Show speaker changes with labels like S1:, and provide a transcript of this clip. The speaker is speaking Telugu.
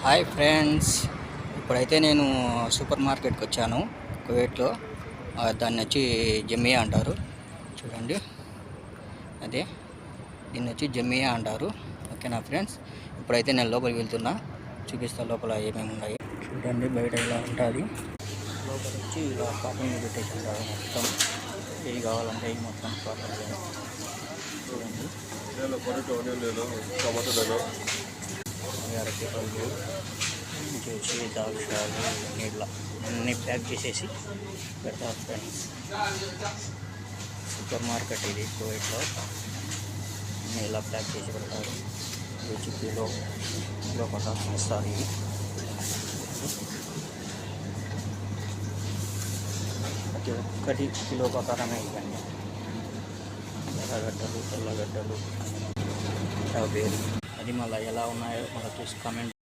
S1: హాయ్ ఫ్రెండ్స్, ఇప్పుడైతే నేను సూపర్ మార్కెట్కి వచ్చాను కువైట్లో. దాన్ని వచ్చి జమియా అంటారు. చూడండి, అదే దీన్ని వచ్చి జమియా అంటారు. ఓకేనా ఫ్రెండ్స్, ఇప్పుడైతే నేను లోపలికి వెళ్తున్నా, చూపిస్తా లోపల ఏమేమి ఉన్నాయి. చూడండి, బయట ఇలా ఉంటుంది. లోపల వచ్చి ఇలా కాటన్ పెట్టేసి ఉంటారు. మొత్తం ఏవి కావాలంటే ఇవి మొత్తం కాటన్. చూడండి, అరటిపళ్ళు చేసి దాక్షాలు నీళ్ళ అన్నీ ప్యాక్ చేసేసి పెడతారు ఫ్రెండ్స్. సూపర్ మార్కెట్ ఇది కువైట్లో, అన్నీ ఇలా ప్యాక్ చేసి పెడతారు. వచ్చి కిలో ప్రకారం ఇస్తారు. ఇవి ప్రతి ఒక్కటి కిలో ప్రకారమే ఇవన్నీ. ఎర్రగడ్డలు, తెల్లగడ్డలు, స్ట్రాబెర్రీ. అది మళ్ళీ ఎలా ఉన్నాయో మనకు చూసి కామెంట్